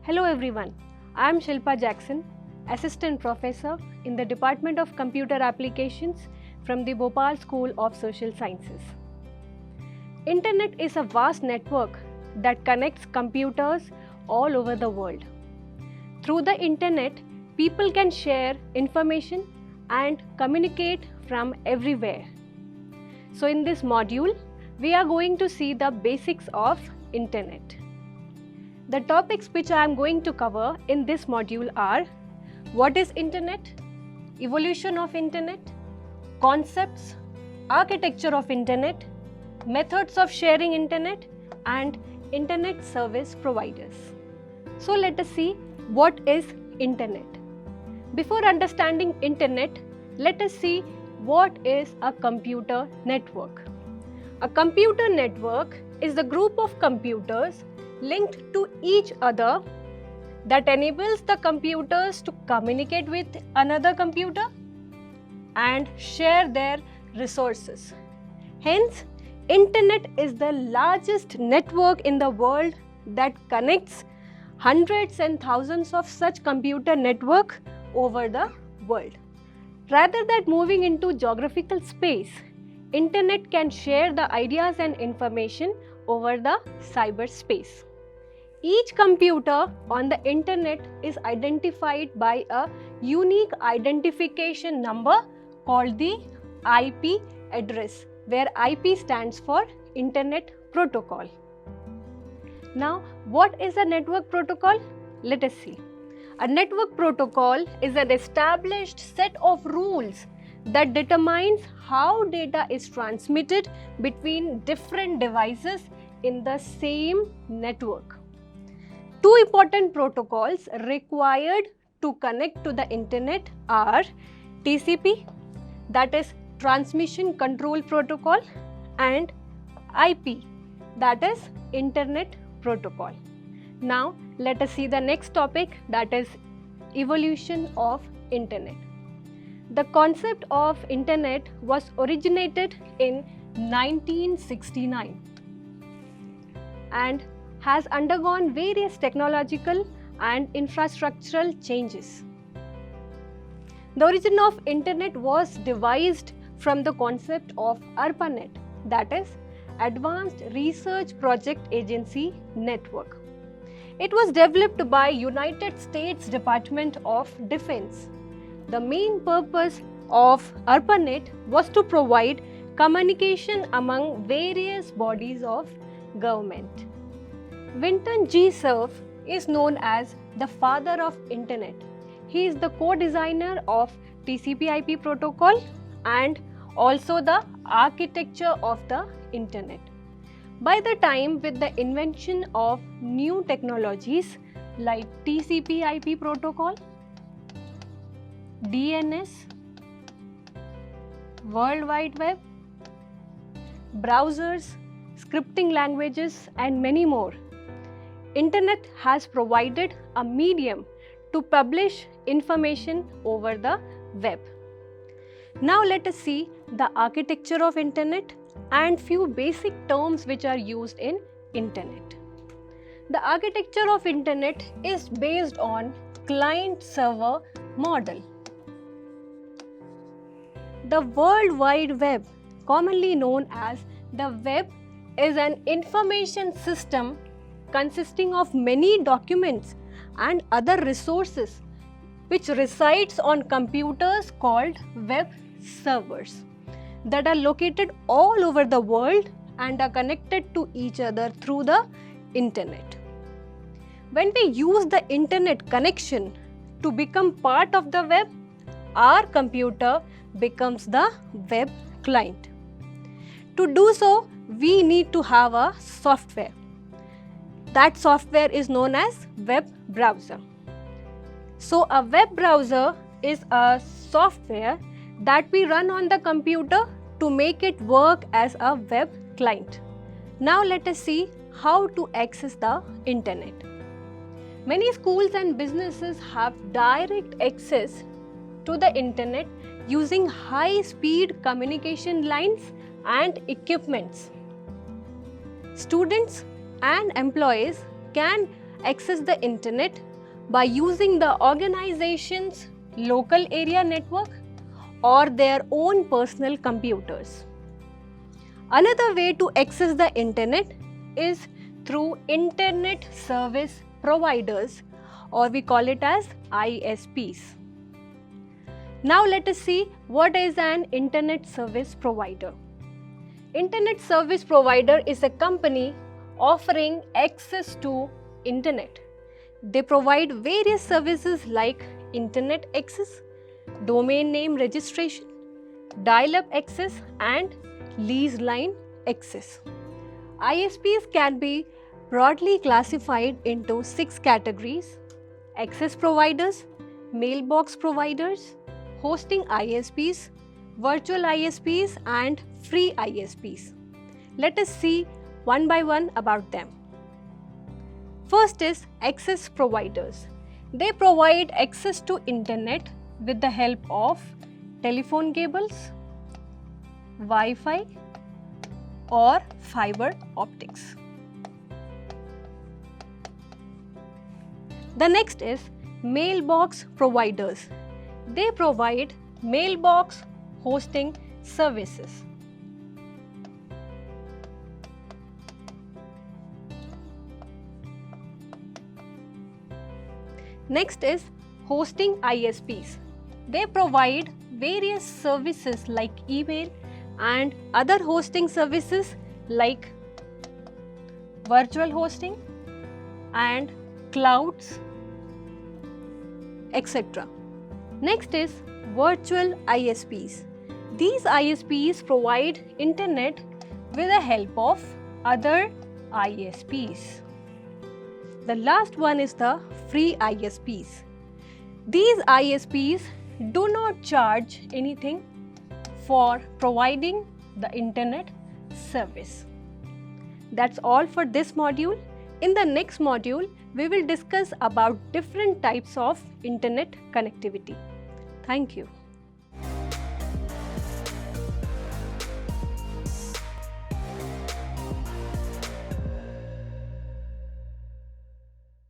Hello everyone, I am Shilpa Jackson, Assistant Professor in the Department of Computer Applications from the Bhopal School of Social Sciences. Internet is a vast network that connects computers all over the world. Through the internet, people can share information and communicate from everywhere. So in this module, we are going to see the basics of internet. The topics which I am going to cover in this module are: what is internet, evolution of internet, concepts, architecture of internet, methods of sharing internet, and internet service providers. So let us see what is internet. Before understanding internet, let us see what is a computer network. A computer network is the group of computers linked to each other that enables the computers to communicate with another computer and share their resources. Hence, internet is the largest network in the world that connects hundreds and thousands of such computer networks over the world. Rather than moving into geographical space, internet can share the ideas and information over the cyberspace. Each computer on the internet is identified by a unique identification number called the IP address, where IP stands for Internet Protocol. Now, what is a network protocol? Let us see. A network protocol is an established set of rules that determines how data is transmitted between different devices in the same network. Two important protocols required to connect to the internet are TCP, that is Transmission Control Protocol, and IP, that is Internet Protocol. Now let us see the next topic, that is evolution of internet. The concept of internet was originated in 1969 and has undergone various technological and infrastructural changes. The origin of internet was devised from the concept of ARPANET, that is Advanced Research Project Agency Network. It was developed by United States Department of Defense. The main purpose of ARPANET was to provide communication among various bodies of government. Vinton G. Cerf is known as the father of internet. He is the co-designer of TCP/IP protocol and also the architecture of the internet. By the time with the invention of new technologies like TCP/IP protocol, DNS, World Wide Web, browsers, scripting languages, and many more, internet has provided a medium to publish information over the web. Now let us see the architecture of internet and few basic terms which are used in internet. The architecture of internet is based on client-server model. The World Wide Web, commonly known as the web, is an information system consisting of many documents and other resources which resides on computers called web servers that are located all over the world and are connected to each other through the internet. When we use the internet connection to become part of the web, our computer becomes the web client. To do so, we need to have a software. That software is known as web browser. So a web browser is a software that we run on the computer to make it work as a web client. Now let us see how to access the internet. Many schools and businesses have direct access to the internet using high-speed communication lines and equipments. Students and employees can access the internet by using the organization's local area network or their own personal computers. Another way to access the internet is through internet service providers, or we call it as ISPs. Now let us see what is an internet service provider. Internet service provider is a company offering access to internet. They provide various services like internet access, domain name registration, dial-up access and lease line access. ISPs can be broadly classified into 6 categories: access providers, mailbox providers, hosting ISPs, virtual ISPs and free ISPs. Let us see one by one about them. First is access providers. They provide access to internet with the help of telephone cables, Wi-Fi or fiber optics. The next is mailbox providers. They provide mailbox hosting services. Next is hosting ISPs. They provide various services like email and other hosting services like virtual hosting and clouds, etc. Next is virtual ISPs. These ISPs provide internet with the help of other ISPs. The last one is the free ISPs. These ISPs do not charge anything for providing the internet service. That's all for this module. In the next module, we will discuss about different types of internet connectivity. Thank you.